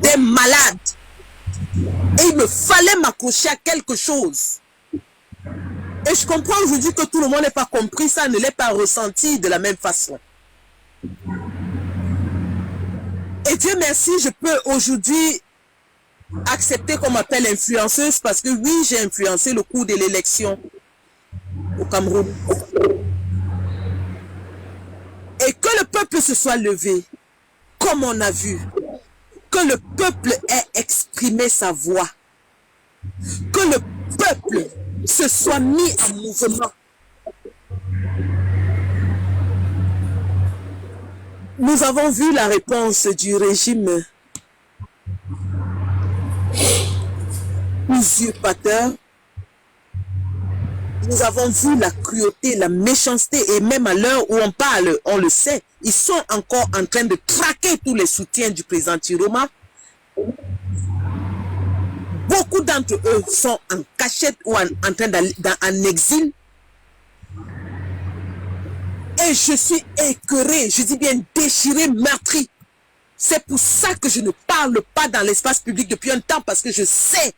des malades. Et il me fallait m'accrocher à quelque chose. Et je comprends aujourd'hui que tout le monde n'ait pas compris ça, ne l'ait pas ressenti de la même façon. Et Dieu merci, je peux aujourd'hui accepter qu'on m'appelle influenceuse parce que oui, j'ai influencé le cours de l'élection au Cameroun. Et que le peuple se soit levé, comme on a vu, que le peuple ait exprimé sa voix, que le peuple se soit mis en mouvement. Nous avons vu la réponse du régime usurpateur. Nous avons vu la cruauté, la méchanceté, et même à l'heure où on parle, on le sait, ils sont encore en train de traquer tous les soutiens du président Chiroma. Beaucoup d'entre eux sont en cachette ou en train d'aller en exil. Et je suis écœurée, je dis bien déchirée, meurtrie. C'est pour ça que je ne parle pas dans l'espace public depuis un temps, parce que je sais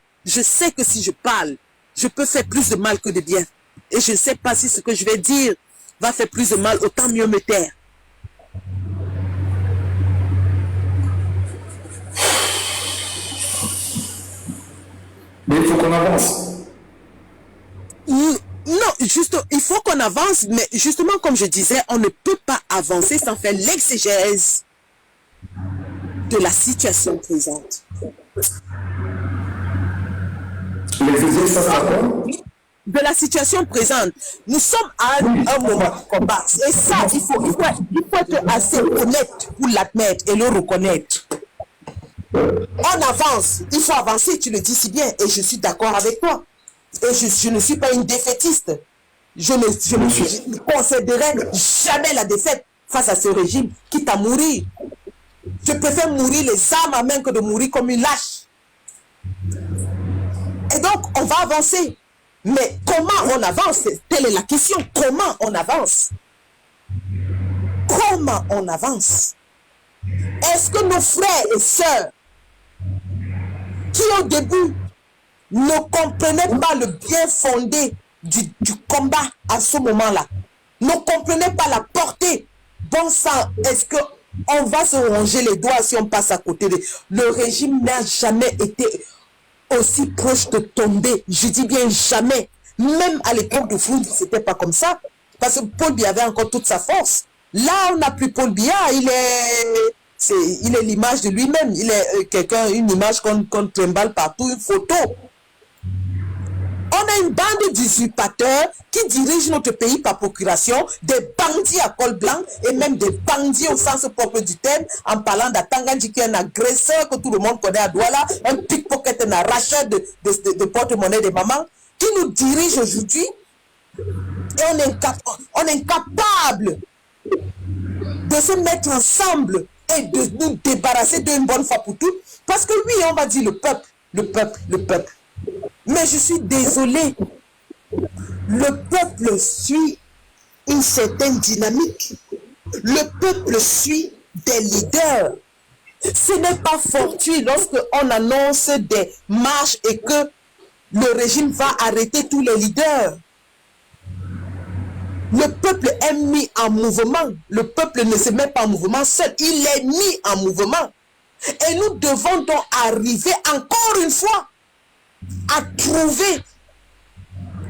que si je parle, je peux faire plus de mal que de bien. Et je ne sais pas si ce que je vais dire va faire plus de mal, autant mieux me taire. Mais il faut qu'on avance. Non, juste, il faut qu'on avance, mais justement, comme je disais, on ne peut pas avancer sans faire l'exégèse de la situation présente. L'exégèse, ça sera quoi? De la situation présente. Nous sommes à un moment de combat. Et ça, il faut être assez honnête pour l'admettre et le reconnaître. On avance, il faut avancer, tu le dis si bien, et je suis d'accord avec toi. Et je ne suis pas une défaitiste. Je ne concéderai jamais la défaite face à ce régime, quitte à mourir. Je préfère mourir les armes à main que de mourir comme une lâche. Et donc, on va avancer. Mais comment on avance? Telle est la question. Comment on avance? Comment on avance? Est-ce que nos frères et sœurs qui au début ne comprenaient pas le bien fondé du combat à ce moment-là, ne comprenaient pas la portée, bon sang, est-ce qu'on va se ronger les doigts si on passe à côté de... Le régime n'a jamais été aussi proche de tomber, je dis bien jamais. Même à l'époque de Fouad, c'était pas comme ça, parce que Paul Biya avait encore toute sa force. Là, on n'a plus Paul Biya, il est l'image de lui-même, il est quelqu'un, une image qu'on trimballe partout, une photo. On a une bande d'usurpateurs qui dirigent notre pays par procuration, des bandits à col blanc et même des bandits au sens propre du terme, en parlant d'Atanganji qui est un agresseur que tout le monde connaît à Douala, un pickpocket, un arracheur de porte-monnaie des mamans, qui nous dirige aujourd'hui. Et on est incapable de se mettre ensemble et de nous débarrasser d'une bonne fois pour toutes. Parce que oui, on va dire le peuple, le peuple, le peuple. Mais je suis désolée. Le peuple suit une certaine dynamique. Le peuple suit des leaders. Ce n'est pas fortuit lorsqu'on annonce des marches et que le régime va arrêter tous les leaders. Le peuple est mis en mouvement. Le peuple ne se met pas en mouvement seul. Il est mis en mouvement. Et nous devons donc arriver encore une fois à trouver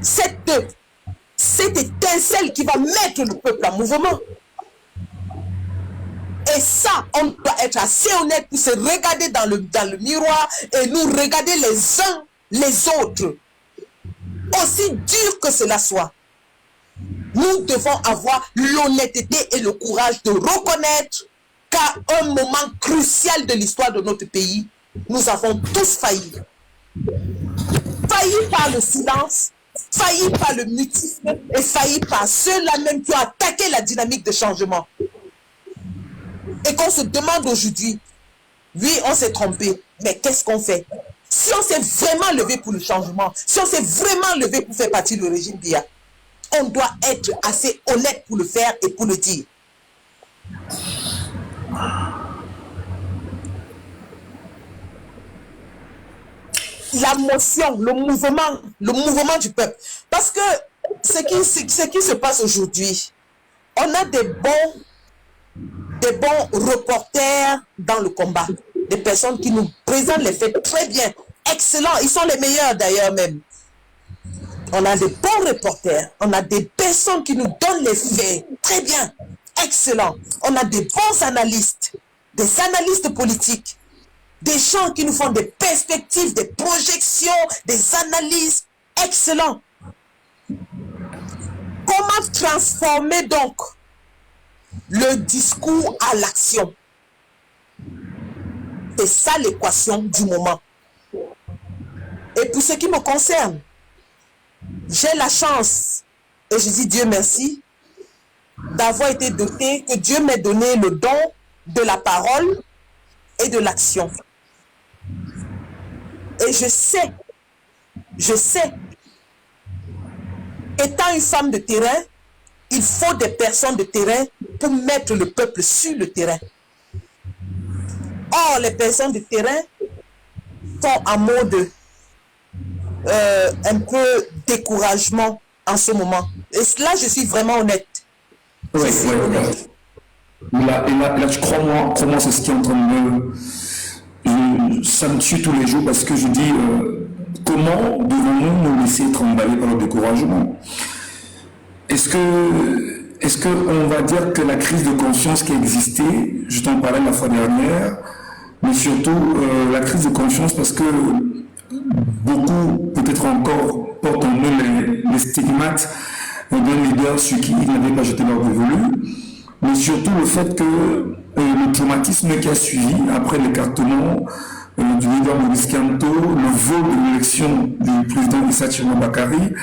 cette étincelle qui va mettre le peuple en mouvement. Et ça, on doit être assez honnête pour se regarder dans le miroir et nous regarder les uns les autres. Aussi dur que cela soit, nous devons avoir l'honnêteté et le courage de reconnaître qu'à un moment crucial de l'histoire de notre pays, nous avons tous failli. Failli par le silence, failli par le mutisme et failli par ceux-là même qui ont attaqué la dynamique de changement. Et qu'on se demande aujourd'hui, oui, on s'est trompé, mais qu'est-ce qu'on fait? Si on s'est vraiment levé pour le changement, si on s'est vraiment levé pour faire partie du régime Biya, on doit être assez honnête pour le faire et pour le dire. la motion, le mouvement du peuple. Parce que ce qui se passe aujourd'hui, on a des bons reporters dans le combat, des personnes qui nous présentent les faits très bien, excellents, ils sont les meilleurs d'ailleurs même. On a des bons reporters, on a des personnes qui nous donnent les faits très bien, excellents. On a des bons analystes, des analystes politiques, des gens qui nous font des perspectives, des projections, des analyses excellents. Comment transformer donc le discours à l'action? C'est ça l'équation du moment. Et pour ce qui me concerne, j'ai la chance, et je dis Dieu merci, d'avoir été doté, que Dieu m'ait donné le don de la parole et de l'action. Et je sais, étant une femme de terrain, il faut des personnes de terrain pour mettre le peuple sur le terrain. Or, les personnes de terrain sont en mode un peu découragement en ce moment. Et là, je suis vraiment honnête. Oui, honnête. Et là, tu crois-moi, c'est ce qui est en train de... ça me tue tous les jours parce que je dis, comment devons-nous nous laisser être emballés par le découragement? Est-ce qu'on va dire que la crise de confiance qui a existé, je t'en parlais la fois dernière, mais surtout la crise de confiance parce que beaucoup, peut-être encore, portent en eux les stigmates d'un leader sur qui ils n'avaient pas jeté leur dévolu, mais surtout le fait que le traumatisme qui a suivi après l'écartement du leader Maurice Kamto, le vol de l'élection du président Issa Tchiroma Bakary,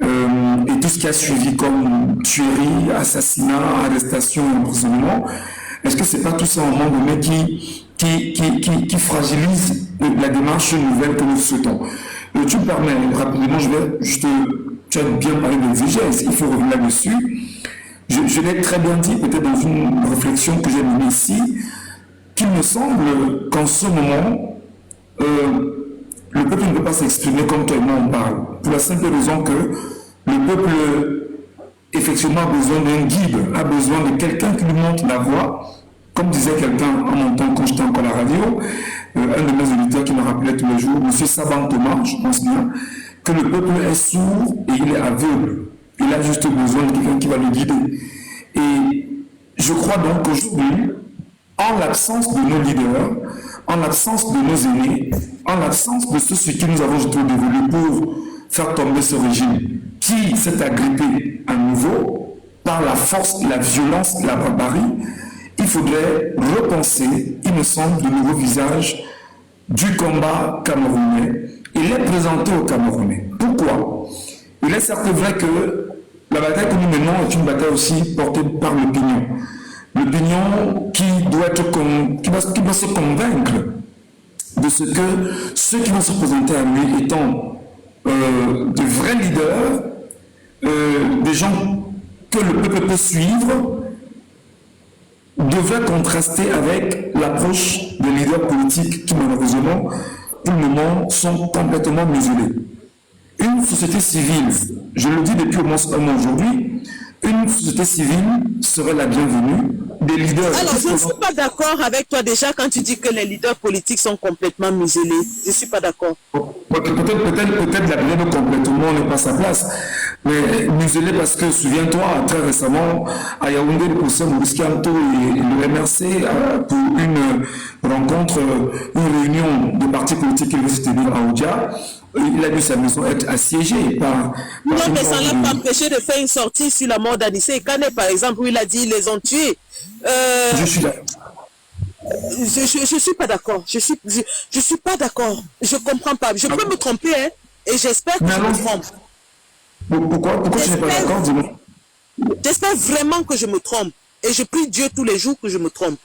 et tout ce qui a suivi comme tuerie, assassinat, arrestation et emprisonnement, est-ce que c'est pas tout ça un moment donné qui fragilise la démarche nouvelle que nous souhaitons? Tu me permets, rapidement, tu as bien parlé de l'exégèse, il faut revenir là-dessus. Je l'ai très bien dit, peut-être dans une réflexion que j'ai menée ici, qu'il me semble qu'en ce moment, le peuple ne peut pas s'exprimer comme toi et moi on parle. Pour la simple raison que le peuple, effectivement, a besoin d'un guide, a besoin de quelqu'un qui lui montre la voie. Comme disait quelqu'un en mon temps quand j'étais encore à la radio, un de mes auditeurs qui me rappelait tous les jours, M. Saban Thomas, je pense bien, que le peuple est sourd et il est aveugle. Il a juste besoin de quelqu'un qui va le guider. Et je crois donc qu'aujourd'hui, en l'absence de nos leaders, en l'absence de nos aînés, en l'absence de ceux sur qui nous avons jeté au dévolu pour faire tomber ce régime, qui s'est agrippé à nouveau par la force, la violence, la barbarie, il faudrait repenser, il me semble, de nouveaux visages du combat camerounais et les présenter aux Camerounais. Pourquoi? Il est certes vrai que la bataille que nous menons est une bataille aussi portée par l'opinion. L'opinion qui doit se convaincre de ce que ceux qui vont se présenter à lui étant de vrais leaders, des gens que le peuple peut suivre, devrait contraster avec l'approche des leaders politiques qui malheureusement, pour le moment, sont complètement muselés. Une société civile, je le dis depuis au moins un mois aujourd'hui, une société civile serait la bienvenue, des leaders... Alors, je ne suis pas d'accord avec toi déjà quand tu dis que les leaders politiques sont complètement muselés. Je ne suis pas d'accord. Peut-être la bienvenue complètement n'est pas sa place. Mais muselé parce que, souviens-toi, très récemment, à Yaoundé, le professeur Maurice Kamto et le MRC pour une rencontre, une réunion de partis politiques qui veut se tenir à Oudia, il a vu sa maison être assiégée par... Non, mais ça ne l'a pas empêché de faire une sortie sur la mort d'Anissé Kane, par exemple, où il a dit ils les ont tués. Je suis là. Je suis pas d'accord. Je suis pas d'accord. Je comprends pas. Je peux me tromper, hein, et j'espère que je me trompe. Pourquoi tu n'es pas d'accord, dis-moi? J'espère vraiment que je me trompe. Et je prie Dieu tous les jours que je me trompe.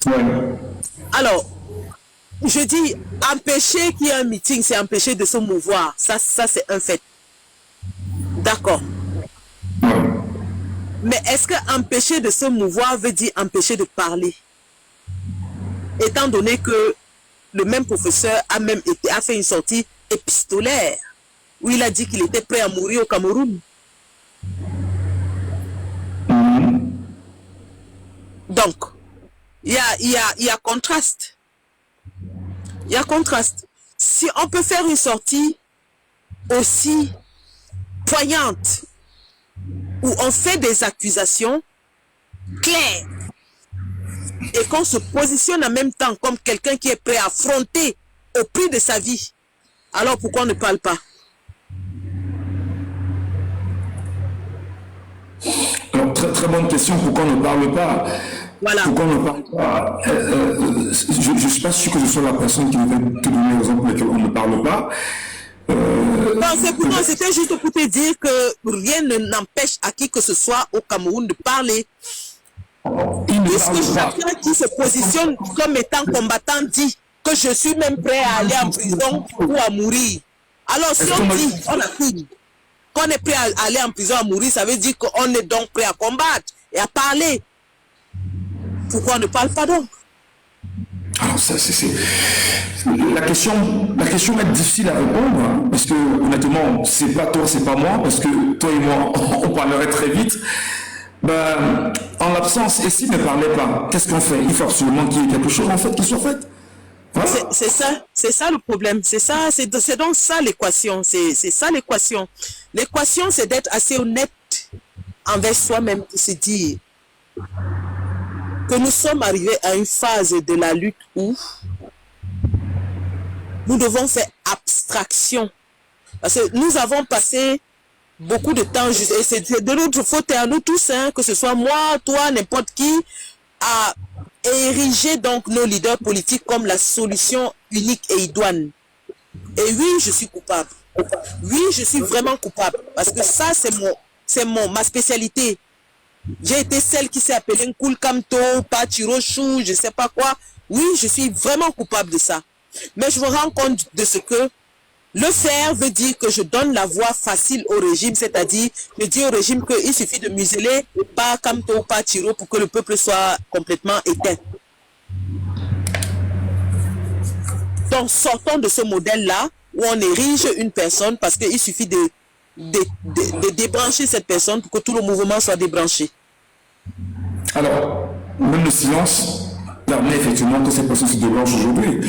Ouais. Alors, je dis, empêcher qu'il y ait un meeting, c'est empêcher de se mouvoir. Ça c'est un fait. D'accord. Ouais. Mais est-ce que empêcher de se mouvoir veut dire empêcher de parler? Étant donné que le même professeur a fait une sortie épistolaire où il a dit qu'il était prêt à mourir au Cameroun. Donc, il y a contraste. Il y a contraste. Si on peut faire une sortie aussi poignante, où on fait des accusations claires, et qu'on se positionne en même temps comme quelqu'un qui est prêt à affronter au prix de sa vie, alors pourquoi on ne parle pas? Alors, très bonne question, pourquoi on ne parle pas? Voilà. Pourquoi on ne parle pas? Je ne suis pas sûr que je sois la personne qui va te donner raison pour laquelle on ne parle pas. Non, c'était juste pour te dire que rien ne n'empêche à qui que ce soit au Cameroun de parler. Puisque chacun qui se positionne comme étant combattant dit que je suis même prêt à aller en prison ou à mourir. Alors si on dit, on affirme qu'on est prêt à aller en prison à mourir, ça veut dire qu'on est donc prêt à combattre et à parler. Pourquoi on ne parle pas donc? Alors ça, la question est difficile à répondre, hein, parce que honnêtement, c'est pas toi, c'est pas moi, parce que toi et moi, on parlerait très vite. Ben, en l'absence, et s'il ne parlait pas, qu'est-ce qu'on fait? Il faut absolument qu'il y ait quelque chose en fait qui soit fait. Voilà. C'est ça le problème, c'est donc ça l'équation, c'est ça l'équation. L'équation, c'est d'être assez honnête envers soi-même pour se dire que nous sommes arrivés à une phase de la lutte où nous devons faire abstraction. Parce que nous avons passé beaucoup de temps, et c'est de notre faute à nous tous, hein, que ce soit moi, toi, n'importe qui, à ériger donc nos leaders politiques comme la solution unique et idoine. Et oui, je suis coupable. Oui, je suis vraiment coupable. Parce que ça, c'est ma spécialité. J'ai été celle qui s'est appelée Nkul Kamto, Pachirochou, je sais pas quoi. Oui, je suis vraiment coupable de ça. Mais je me rends compte de ce que le faire veut dire que je donne la voie facile au régime, c'est-à-dire, je dis au régime qu'il suffit de museler pas Kamto ou pas Chiro pour que le peuple soit complètement éteint. Donc, sortons de ce modèle-là où on érige une personne parce qu'il suffit de débrancher cette personne pour que tout le mouvement soit débranché. Alors, même le silence permet effectivement que ces personnes se débranchent aujourd'hui.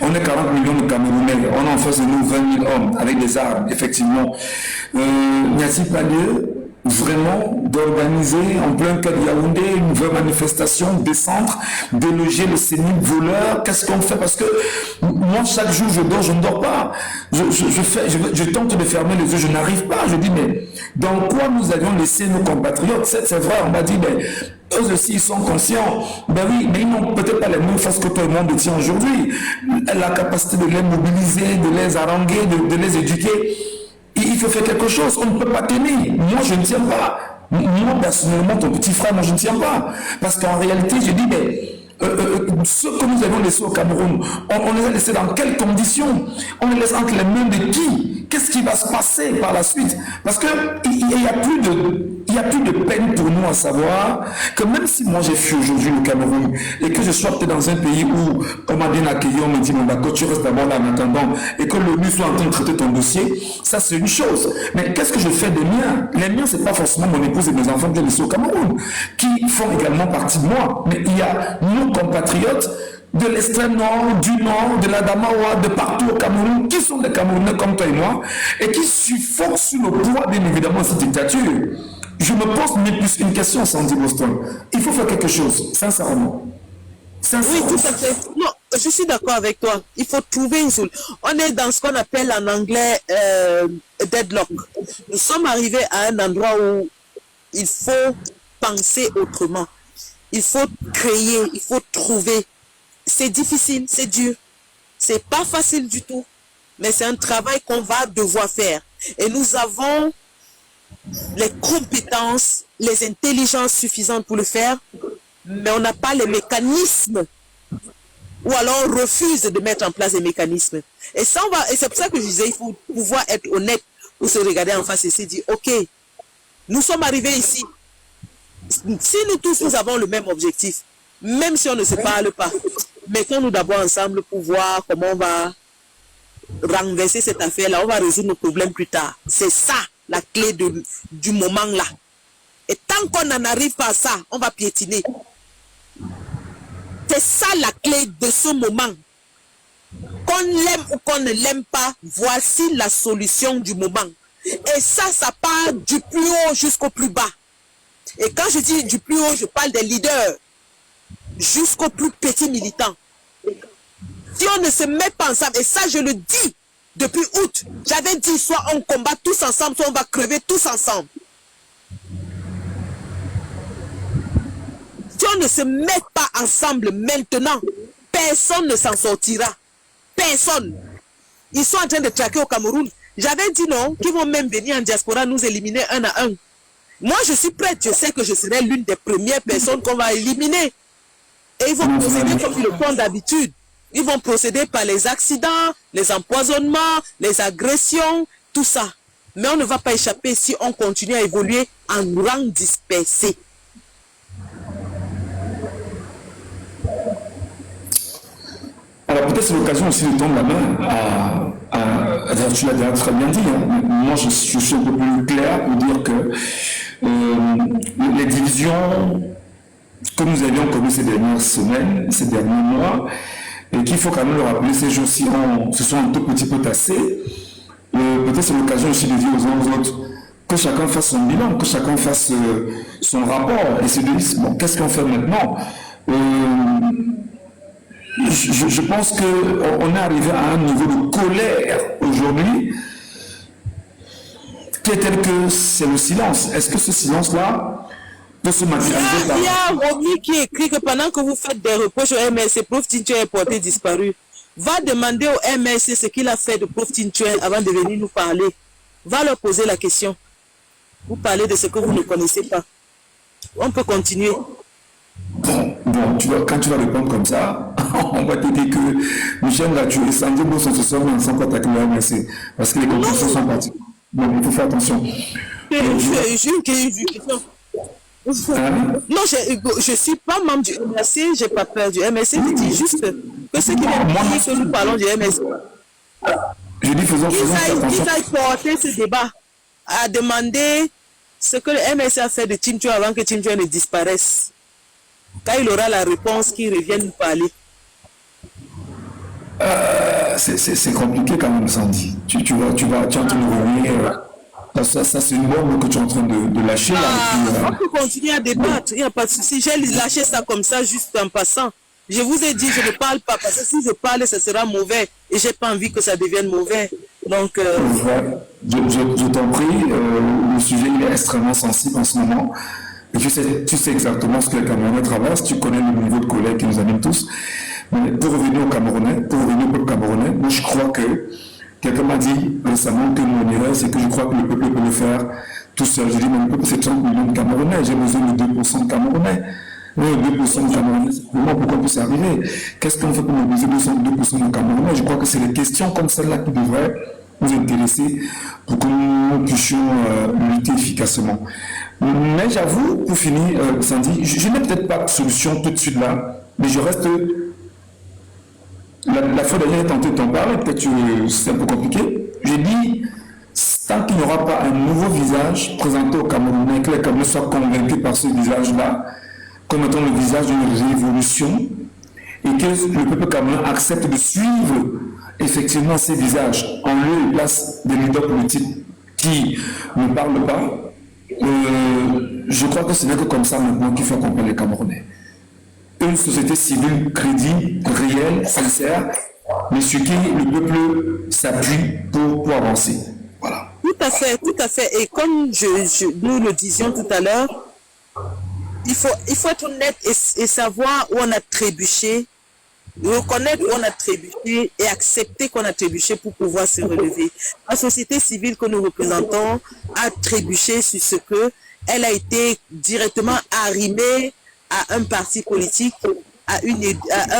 On est 40 millions de Camerounais, on a en face de nous 20 000 hommes avec des armes, effectivement. N'y a-t-il pas lieu vraiment d'organiser en plein cœur de Yaoundé une vraie manifestation, descendre, déloger le sénible voleur? Qu'est-ce qu'on fait? Parce que moi, chaque jour, je dors, je ne dors pas. Je tente de fermer les yeux, je n'arrive pas. Je dis, mais dans quoi nous avions laissé nos compatriotes? C'est vrai, on m'a dit, mais eux aussi, ils sont conscients. Ben oui, mais ils n'ont peut-être pas les mêmes forces que tout le monde tient aujourd'hui. La capacité de les mobiliser, de les haranguer, de les éduquer. Il faut faire quelque chose, on ne peut pas tenir. Moi, je ne tiens pas. Moi, personnellement, ton petit frère, moi, je ne tiens pas. Parce qu'en réalité, je dis, mais ce que nous avons laissé au Cameroun, on les a laissés dans quelles conditions? On les laisse entre les mains de qui? Qu'est-ce qui va se passer par la suite? Parce qu'il n'y a plus de peine pour nous à savoir que même si moi j'ai fui aujourd'hui le Cameroun et que je sois peut-être dans un pays où on m'a bien accueilli, on me dit bon d'accord, tu restes d'abord là en attendant et que l'ONU soit en train de traiter ton dossier, ça c'est une chose. Mais qu'est-ce que je fais des miens? Les miens, c'est pas forcément mon épouse et mes enfants que j'ai laissés au Cameroun, qui font également partie de moi. Mais il y a nos compatriotes de l'extrême nord, du nord, de la Damawa, de partout au Cameroun, qui sont des Camerounais comme toi et moi, et qui suffoquent sous le poids, bien évidemment, de cette dictature. Je me pose plus une question, Sandy Boston. Il faut faire quelque chose, sincèrement. Oui, tout à fait. Non, je suis d'accord avec toi. Il faut trouver une solution. On est dans ce qu'on appelle en anglais deadlock. Nous sommes arrivés à un endroit où il faut penser autrement. Il faut créer, il faut trouver. C'est difficile, c'est dur. C'est pas facile du tout. Mais c'est un travail qu'on va devoir faire. Et nous avons les compétences, les intelligences suffisantes pour le faire, mais on n'a pas les mécanismes. Ou alors on refuse de mettre en place des mécanismes. Et ça, et c'est pour ça que je disais, il faut pouvoir être honnête pour se regarder en face et se dire, ok, nous sommes arrivés ici. Si nous tous, nous avons le même objectif, même si on ne se parle pas, mettons-nous d'abord ensemble pour voir comment on va renverser cette affaire-là. On va résoudre nos problèmes plus tard. C'est ça la clé du moment là. Et tant qu'on n'en arrive pas à ça, on va piétiner. C'est ça la clé de ce moment. Qu'on l'aime ou qu'on ne l'aime pas, voici la solution du moment. Et ça part du plus haut jusqu'au plus bas. Et quand je dis du plus haut, je parle des leaders jusqu'au plus petit militant. Si on ne se met pas ensemble, et ça je le dis depuis août, j'avais dit soit on combat tous ensemble, soit on va crever tous ensemble. Si on ne se met pas ensemble maintenant, personne ne s'en sortira. Personne. Ils sont en train de traquer au Cameroun. J'avais dit non, qu'ils vont même venir en diaspora nous éliminer un à un. Moi, je suis prête. Je sais que je serai l'une des premières personnes qu'on va éliminer. Et ils vont procéder comme ils le font d'habitude. Ils vont procéder par les accidents, les empoisonnements, les agressions, tout ça. Mais on ne va pas échapper si on continue à évoluer en rang dispersé. Alors peut-être c'est l'occasion aussi de tendre la main tu l'as très bien dit, hein. Moi je suis un peu plus clair pour dire que les divisions que nous avions connues ces dernières semaines, ces derniers mois, et qu'il faut quand même le rappeler, ces jours-ci se sont un tout petit peu tassés. Peut-être c'est l'occasion aussi de dire aux uns aux autres que chacun fasse son bilan, que chacun fasse son rapport et se dise, bon, qu'est-ce qu'on fait maintenant? Je pense qu'on est arrivé à un niveau de colère aujourd'hui qui est tel que c'est le silence. Est-ce que ce silence-là peut se matérialiser par... Il y a Romy qui écrit que pendant que vous faites des reproches au MLC, Prof Tintuel est porté disparu. Va demander au MLC ce qu'il a fait de Prof Tintuel avant de venir nous parler. Va leur poser la question. Vous parlez de ce que vous ne connaissez pas. On peut continuer. Bon, quand tu vas répondre comme ça, on va te dire que Michel l'a tué. Sandy Bosso se sort ensemble pour attaquer le MLC. Parce que les conclusions sont parties. Donc il faut faire attention. J'ai une question. Non, je ne suis pas membre du MLC, je n'ai pas peur du MLC. Je dis juste que ce qui vient de dire que nous parlons du MLC. Je dis faisons attention. Ils aillent porter ce débat à demander ce que le MLC a fait de Tintuel avant que Tintuel ne disparaisse. Quand il aura la réponse, qu'il revienne nous parler. C'est compliqué quand même, Sandy. Tu es en train de revenir. Ça c'est une bombe que tu es en train de lâcher. On peut continuer à débattre, il n'y a pas de souci. J'ai lâché ça comme ça, juste en passant. Je vous ai dit, je ne parle pas, parce que si je parle, ça sera mauvais. Et je n'ai pas envie que ça devienne mauvais. Donc, je t'en prie, le sujet il est extrêmement sensible en ce moment. Et tu sais exactement ce que les Camerounais traversent, tu connais le niveau de colère qui nous anime tous. Mais pour revenir aux Camerounais, pour revenir au peuple camerounais, moi je crois que quelqu'un m'a dit récemment que mon erreur, c'est que je crois que le peuple peut le faire tout seul. Je dis, mais le peuple, c'est 30 millions de Camerounais, j'ai besoin de 2% de Camerounais. 2% de Camerounais, c'est pourquoi on peut s'y arriver? Qu'est-ce qu'on fait pour mobiliser 2% de Camerounais? Je crois que c'est des questions comme celle-là qui devraient nous intéresser pour que nous puissions lutter efficacement. Mais j'avoue, pour finir, Sandy, je n'ai peut-être pas de solution tout de suite là, mais je reste... La fois dernière, j'ai tenté de t'en parler, peut-être que c'est un peu compliqué. J'ai dit, tant qu'il n'y aura pas un nouveau visage présenté aux Camerounais, que les Camerounais soient convaincus par ce visage-là, comme étant le visage d'une révolution, et que le peuple camerounais accepte de suivre effectivement ces visages en lieu et place des leaders politiques qui ne parlent pas, je crois que ce n'est que comme ça maintenant qu'il faut comprendre les Camerounais. Une société civile crédible, réelle, sincère, mais sur qui le peuple s'appuie pour avancer. Voilà. Tout à fait, tout à fait. Et comme nous le disions tout à l'heure, il faut être honnête et savoir où on a trébuché, reconnaître où on a trébuché et accepter qu'on a trébuché pour pouvoir se relever. La société civile que nous représentons a trébuché sur ce que elle a été directement arrimée à un parti politique, à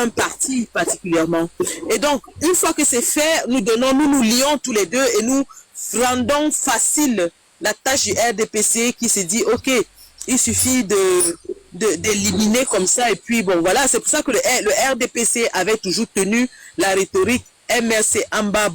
un parti particulièrement. Et donc, une fois que c'est fait, nous nous lions tous les deux et nous rendons facile la tâche du RDPC qui se dit, ok, il suffit d'éliminer comme ça. Et puis bon, voilà, c'est pour ça que le RDPC avait toujours tenu la rhétorique MRC en bas,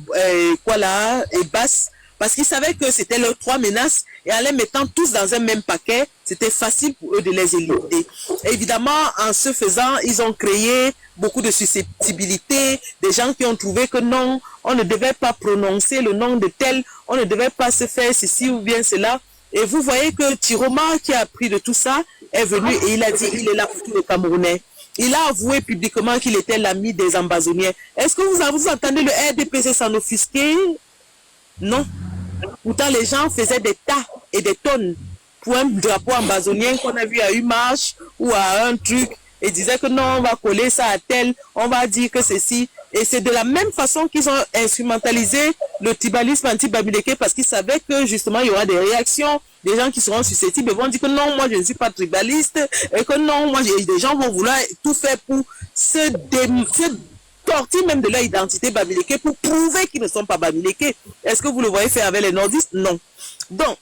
quoi là, et basse, parce qu'ils savaient que c'était leurs trois menaces, et en les mettant tous dans un même paquet, c'était facile pour eux de les éliminer. Et évidemment, en ce faisant, ils ont créé beaucoup de susceptibilité, des gens qui ont trouvé que non, on ne devait pas prononcer le nom de tel, on ne devait pas se faire ceci ou bien cela. Et vous voyez que Tiroma, qui a appris de tout ça, est venu et il a dit il est là pour tous les Camerounais. Il a avoué publiquement qu'il était l'ami des ambazoniens. Est-ce que vous entendez le RDPC s'en offusquer? Non. Pourtant, les gens faisaient des tas et des tonnes pour un drapeau ambazonien qu'on a vu à une marche ou à un truc et disaient que non, on va coller ça à tel, on va dire que ceci. Et c'est de la même façon qu'ils ont instrumentalisé le tribalisme anti-Bamileke parce qu'ils savaient que justement il y aura des réactions, des gens qui seront susceptibles et vont dire que non, moi je ne suis pas tribaliste et que non, moi des gens vont vouloir tout faire pour se sortir même de leur identité Bamileke pour prouver qu'ils ne sont pas Bamileke. Est-ce que vous le voyez faire avec les nordistes? Non. Donc,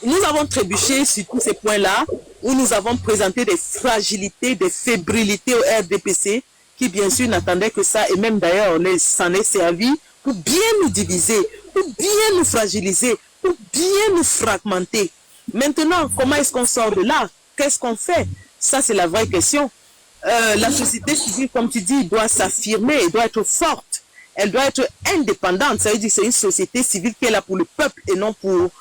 nous avons trébuché sur tous ces points-là où nous avons présenté des fragilités, des fébrilités au RDPC qui bien sûr n'attendaient que ça et même d'ailleurs on s'en est servi pour bien nous diviser, pour bien nous fragiliser, pour bien nous fragmenter. Maintenant, comment est-ce qu'on sort de là? Qu'est-ce qu'on fait? Ça, c'est la vraie question. La société civile, comme tu dis, doit s'affirmer, elle doit être forte, elle doit être indépendante. Ça veut dire que c'est une société civile qui est là pour le peuple et non pour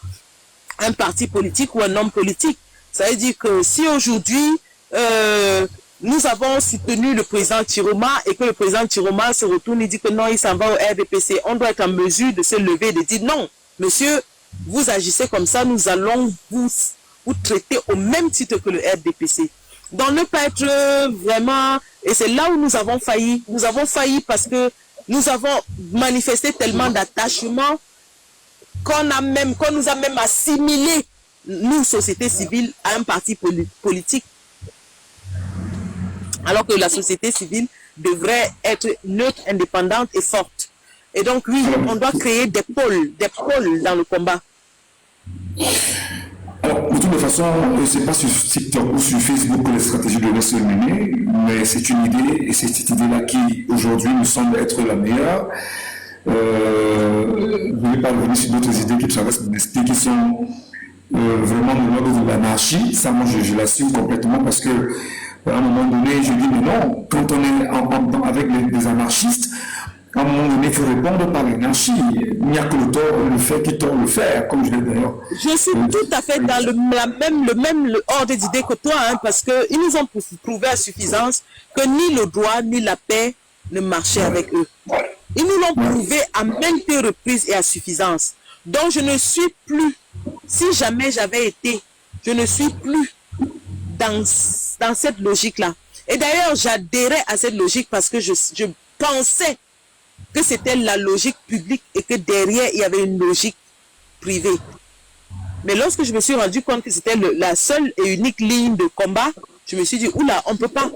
un parti politique ou un homme politique. Ça veut dire que si aujourd'hui, nous avons soutenu le président Tiroma et que le président Tiroma se retourne et dit que non, il s'en va au RDPC, on doit être en mesure de se lever et de dire non, monsieur, vous agissez comme ça, nous allons vous traiter au même titre que le RDPC. Donc ne pas être vraiment, et c'est là où nous avons failli parce que nous avons manifesté tellement d'attachement qu'on nous a même assimilé, nous, société civile, à un parti politique. Alors que la société civile devrait être neutre, indépendante et forte. Et donc oui, on doit créer des pôles dans le combat. Alors, de toute façon, ce n'est pas sur TikTok ou sur Facebook que les stratégies devaient se mener, mais c'est une idée, et c'est cette idée-là qui, aujourd'hui, me semble être la meilleure. Je ne vais pas revenir sur d'autres idées qui traversent mon esprit, qui sont vraiment de l'ordre de l'anarchie. Ça, moi, je l'assume complètement parce que, à un moment donné, je dis, mais non, quand on est avec les anarchistes, à un moment donné, il faut répondre par l'anarchie. Il n'y a que le tort, le fait qui tord le faire, comme je l'ai d'ailleurs. Je suis tout à fait dans le même ordre d'idée que toi, hein, parce qu'ils nous ont prouvé à suffisance que ni le droit ni la paix ne marchaient avec eux. Ils nous l'ont prouvé à maintes reprises et à suffisance. Donc je ne suis plus, si jamais j'avais été, je ne suis plus dans cette logique-là. Et d'ailleurs, j'adhérais à cette logique parce que je pensais que c'était la logique publique et que derrière, il y avait une logique privée. Mais lorsque je me suis rendu compte que c'était la seule et unique ligne de combat, je me suis dit, oula, on peut pas,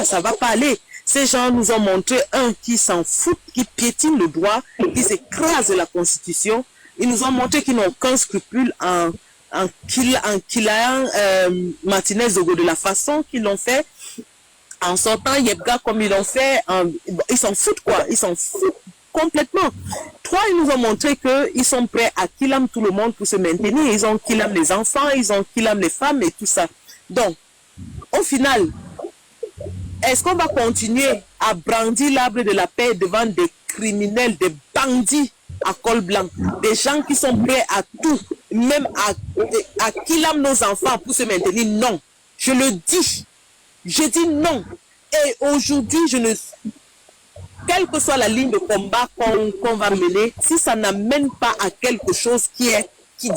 ça va pas aller. Ces gens nous ont montré qui s'en foutent, qui piétinent le droit, qui s'écrasent la Constitution. Ils nous ont montré qu'ils n'ont aucun scrupule en killant Martinez Zogo de la façon qu'ils l'ont fait, en sortant Yebga comme ils l'ont fait. Ils s'en foutent quoi, ils s'en foutent complètement. Trois, ils nous ont montré qu'ils sont prêts à killam tout le monde pour se maintenir. Ils ont killam les enfants, ils ont killam les femmes et tout ça. Donc, au final, est-ce qu'on va continuer à brandir l'arbre de la paix devant des criminels, des bandits à col blanc, des gens qui sont prêts à tout, même à killam nos enfants pour se maintenir? Non, je le dis. Je dis non. Et aujourd'hui, quelle que soit la ligne de combat qu'on va mener, si ça n'amène pas à quelque chose qui est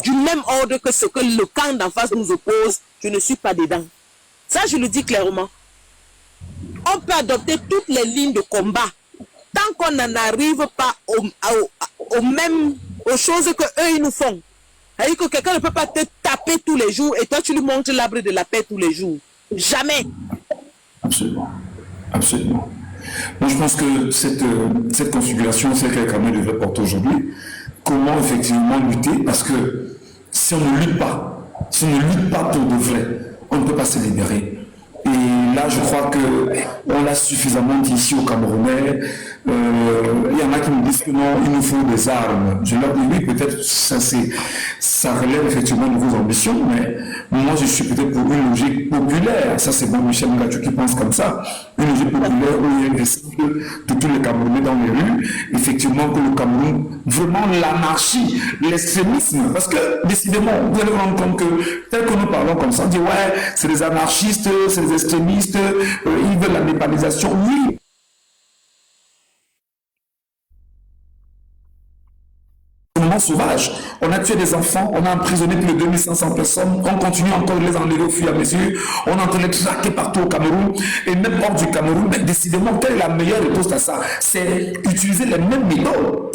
du même ordre que ce que le camp d'en face nous oppose, je ne suis pas dedans. Ça, je le dis clairement. On peut adopter toutes les lignes de combat tant qu'on n'en arrive pas aux choses que eux ils nous font. C'est-à-dire que quelqu'un ne peut pas te taper tous les jours et toi tu lui montres l'arbre de la paix tous les jours. Jamais. Absolument. Absolument. Moi, je pense que cette configuration, c'est celle qu'Akamé devrait porter aujourd'hui. Comment effectivement lutter? Parce que si on ne lutte pas pour de vrai, on ne peut pas se libérer. Et là, je crois qu'on l'a suffisamment dit ici au Camerounais. Il y en a qui me disent que non, il nous faut des armes. Je leur dis oui, peut-être ça relève effectivement de vos ambitions, mais moi je suis peut-être pour une logique populaire. Ça c'est bon, Michel Ngatou qui pense comme ça. Une logique populaire où il y a une réciproque de tous les Camerounais dans les rues. Effectivement que le Cameroun, vraiment l'anarchie, l'extrémisme, parce que décidément, vous allez vous rendre compte que tel que nous parlons comme ça, on dit ouais, c'est des anarchistes, c'est des extrémistes, ils veulent la népalisation. Oui. Sauvage. On a tué des enfants, on a emprisonné plus de 2500 personnes, on continue encore de les enlever au fur et à mesure, on est en train de les traquer partout au Cameroun, et même hors du Cameroun. Mais décidément, quelle est la meilleure réponse à ça? C'est utiliser les mêmes méthodes,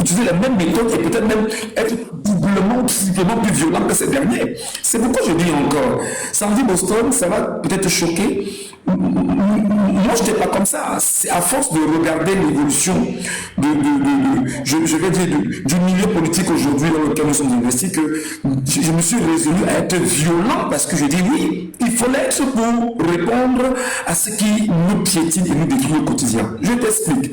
et peut-être même être doublement, triplement plus violent que ces derniers. C'est pourquoi je dis encore, Sandy Boston, ça va peut-être choquer. Moi, je n'étais pas comme ça. C'est à force de regarder l'évolution je vais dire, du milieu politique aujourd'hui dans lequel nous sommes investis que je me suis résolu à être violent parce que je dis oui, il faut l'être pour répondre à ce qui nous piétine et nous détruit au quotidien. Je t'explique.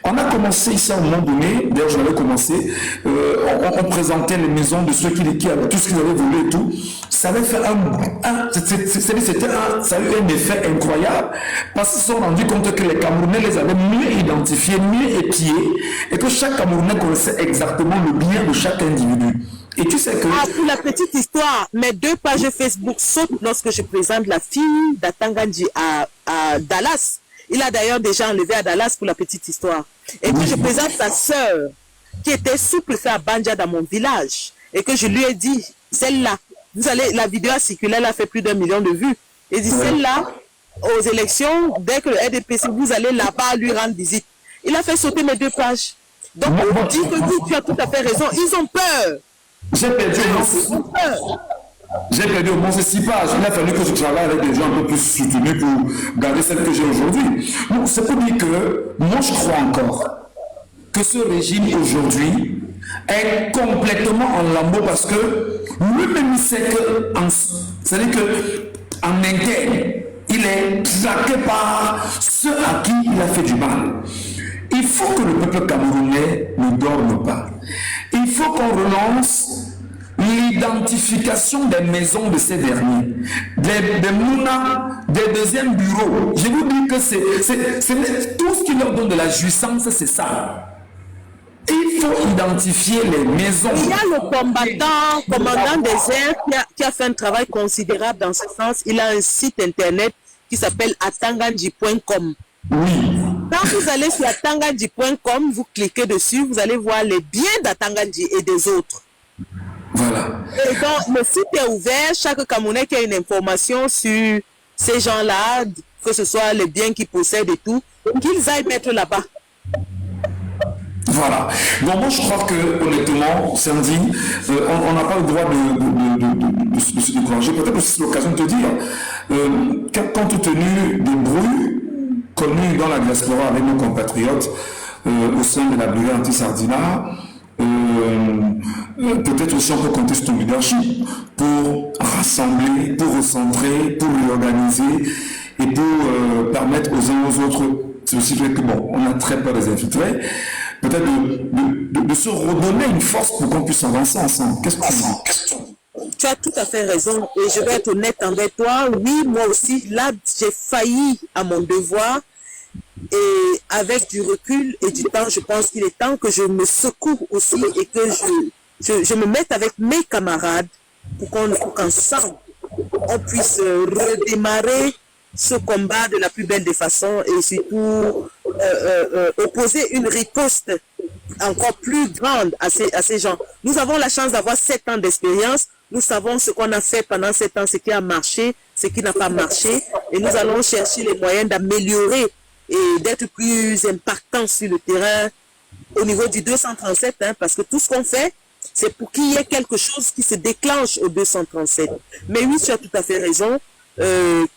On a commencé ici à un moment donné, d'ailleurs je l'avais commencé, on présentait les maisons de ceux qui avaient tout ce qu'ils avaient volé et tout. Ça avait fait ça a eu un effet incroyable parce qu'ils se sont rendus compte que les Camerounais les avaient mieux identifiés, mieux épiés et que chaque Camerounais connaissait exactement le bien de chaque individu. Et tu sais que... Ah, pour la petite histoire, mes 2 pages Facebook sautent lorsque je présente la fille d'Atanga Ndji à Dallas. Il a d'ailleurs déjà enlevé à Dallas pour la petite histoire. Et que je présente sa sœur qui était sous-préfet à Banja dans mon village. Et que je lui ai dit, celle-là, la vidéo a circulé, elle a fait plus d'1 million de vues. Et dit, celle-là, aux élections, dès que le RDPC, vous allez là-bas lui rendre visite. Il a fait sauter mes 2 pages. Donc, on dit que oui, tu as tout à fait raison. Ils ont peur. J'ai perdu au moins 6 pages. Il a fallu que je travaille avec des gens un peu plus soutenus pour garder celle que j'ai aujourd'hui. Donc, c'est pour dire que moi, je crois encore que ce régime aujourd'hui est complètement en lambeaux parce que lui-même sait que, c'est-à-dire qu'en interne, il est traqué par ceux à qui il a fait du mal. Il faut que le peuple camerounais ne dorme pas. Il faut qu'on relance l'identification des maisons de ces derniers, des mounas, des deuxièmes bureaux. Je vous dis que c'est tout ce qui leur donne de la jouissance, c'est ça. Il faut identifier les maisons. Il y a le commandant des airs qui a fait un travail considérable dans ce sens. Il a un site internet qui s'appelle atangandji.com. Oui. Quand vous allez sur atangandji.com, vous cliquez dessus, vous allez voir les biens d'Atangandji et des autres. Voilà. Et donc, le site est ouvert. Chaque Camerounais qui a une information sur ces gens-là, que ce soit les biens qu'ils possèdent et tout, qu'ils aillent mettre là-bas. Voilà. Donc moi je crois que honnêtement, Sandy, on n'a pas le droit de se décourager. Peut-être aussi c'est l'occasion de te dire, compte tenu des bruits connus dans la diaspora avec nos compatriotes au sein de la brigade anti-Sardina, peut-être aussi on peut compter sur ton leadership pour rassembler, pour recentrer, pour réorganiser et pour permettre aux uns aux autres. C'est aussi vrai que bon, on a très peur des infiltrés. Peut-être de se redonner une force pour qu'on puisse avancer ensemble. Qu'est-ce que tu dis? Tu as tout à fait raison et je vais être honnête envers toi. Oui, moi aussi, là, j'ai failli à mon devoir et avec du recul et du temps, je pense qu'il est temps que je me secoue aussi et que je me mette avec mes camarades pour qu'ensemble, on puisse redémarrer ce combat de la plus belle des façons et surtout opposer une riposte encore plus grande à ces gens. Nous avons la chance d'avoir 7 ans d'expérience. Nous savons ce qu'on a fait pendant 7 ans, ce qui a marché, ce qui n'a pas marché. Et nous allons chercher les moyens d'améliorer et d'être plus impactants sur le terrain au niveau du 237. Parce que tout ce qu'on fait, c'est pour qu'il y ait quelque chose qui se déclenche au 237. Mais oui, tu as tout à fait raison.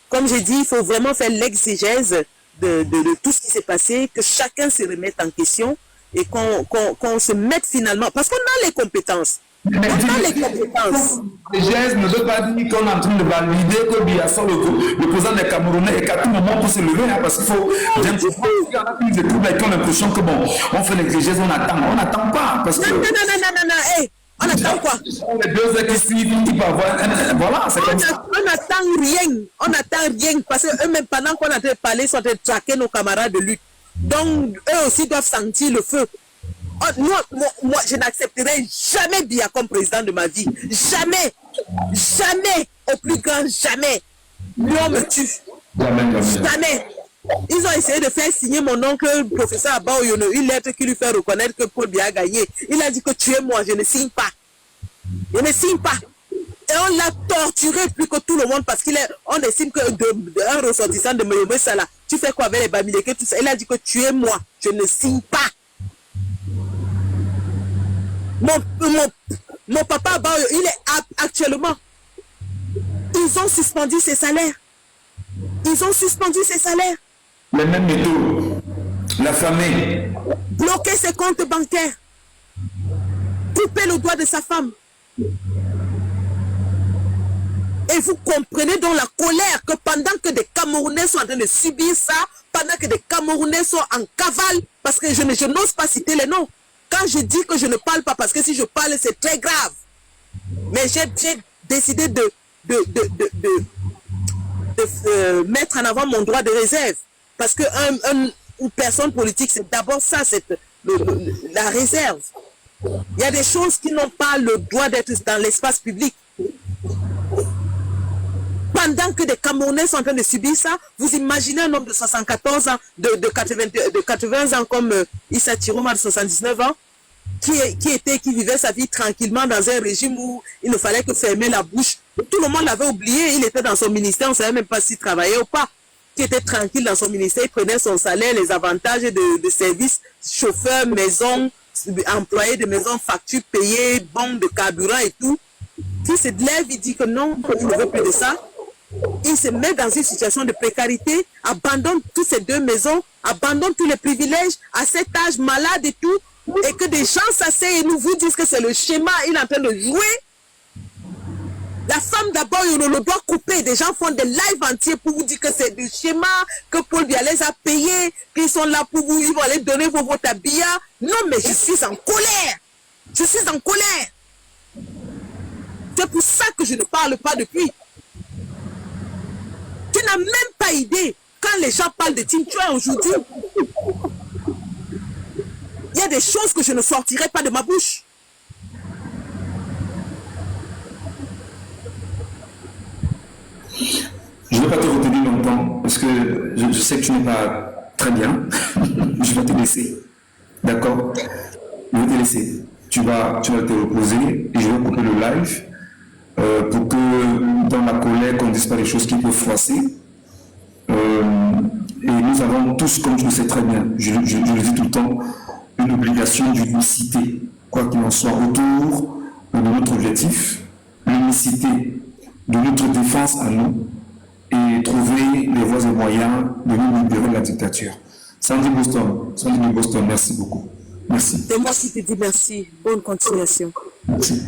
Comme j'ai dit, il faut vraiment faire l'exégèse de tout ce qui s'est passé, que chacun se remette en question et qu'on se mette finalement, parce qu'on a les compétences. Mais les compétences. Le geste ne veut pas dire qu'on est en train de valider que Biafra, le président des Camerounais, et qu'à tout moment pour se lever, hein, parce qu'il faut. Il y en a qui ont l'impression que bon, on fait les gestes, on attend. On n'attend pas. Parce que. Non. Hey, on attend quoi? Les 2 heures qui suivent, qui peuvent avoir. Voilà, c'est comme ça. On n'attend rien. On n'attend rien. Parce qu'eux-mêmes, pendant qu'on est en train de parler, ils sont en train de traquer nos camarades de lutte. Donc, eux aussi doivent sentir le feu. Oh, moi, je n'accepterai jamais Biya comme président de ma vie. Jamais. Jamais. Au plus grand, jamais. Lui, on me tue. Jamais. Ils ont essayé de faire signer mon oncle, le professeur Abaoyono, une lettre qui lui fait reconnaître que Paul Biya a gagné. Il a dit que tuez-moi, je ne signe pas. Je ne signe pas. Et on l'a torturé plus que tout le monde parce qu'on estime qu'un ressortissant de Mayomé Sala, tu fais quoi avec les Bamileke, tout ça. Il a dit que tuez-moi, je ne signe pas. Mon papa, il est actuellement. Ils ont suspendu ses salaires. Les mêmes méthodes. La famille. Bloquer ses comptes bancaires. Couper le doigt de sa femme. Et vous comprenez donc la colère que pendant que des Camerounais sont en train de subir ça, pendant que des Camerounais sont en cavale, parce que je n'ose pas citer les noms. Quand je dis que je ne parle pas, parce que si je parle, c'est très grave. Mais j'ai décidé de mettre en avant mon droit de réserve. Parce qu'une personne politique, c'est d'abord ça, c'est la réserve. Il y a des choses qui n'ont pas le droit d'être dans l'espace public. Pendant que des Camerounais sont en train de subir ça, vous imaginez un homme de 74 ans, de 80 ans comme Issa Chiroma de 79 ans, qui vivait sa vie tranquillement dans un régime où il ne fallait que fermer la bouche. Tout le monde l'avait oublié, il était dans son ministère, on ne savait même pas s'il travaillait ou pas. Qui était tranquille dans son ministère, il prenait son salaire, les avantages de service, chauffeur, maison, employé de maison, facture payée, bombe de carburant et tout. Qui se lève, il dit que non, il ne veut plus de ça. Il se met dans une situation de précarité, abandonne toutes ces 2 maisons, abandonne tous les privilèges, à cet âge malade et tout, et que des gens s'asseyent et nous vous disent que c'est le schéma, il est en train de jouer. La femme d'abord, il le doit couper. Des gens font des lives entiers pour vous dire que c'est du schéma, que Paul Biya les a payés, qu'ils sont là pour vous, ils vont aller donner vos votes à Biya. Non, mais je suis en colère. Je suis en colère. C'est pour ça que je ne parle pas depuis. Tu n'as même pas idée. Quand les gens parlent de Tintua aujourd'hui, il y a des choses que je ne sortirai pas de ma bouche. Je ne vais pas te retenir longtemps parce que je sais que tu n'es pas très bien. Je vais te laisser. D'accord? Je vais te laisser. Tu vas te reposer et je vais couper le live pour que dans la colère, qu'on ne dise pas les choses qui peuvent froisser. Et nous avons tous, comme tu le sais très bien, je le dis tout le temps, une obligation d'unicité, quoi qu'il en soit, autour de notre objectif, l'unicité de notre défense à nous et trouver les voies et moyens de nous libérer de la dictature. Sandy Boston, merci beaucoup. Merci. C'est moi qui te dis merci. Bonne continuation. Merci.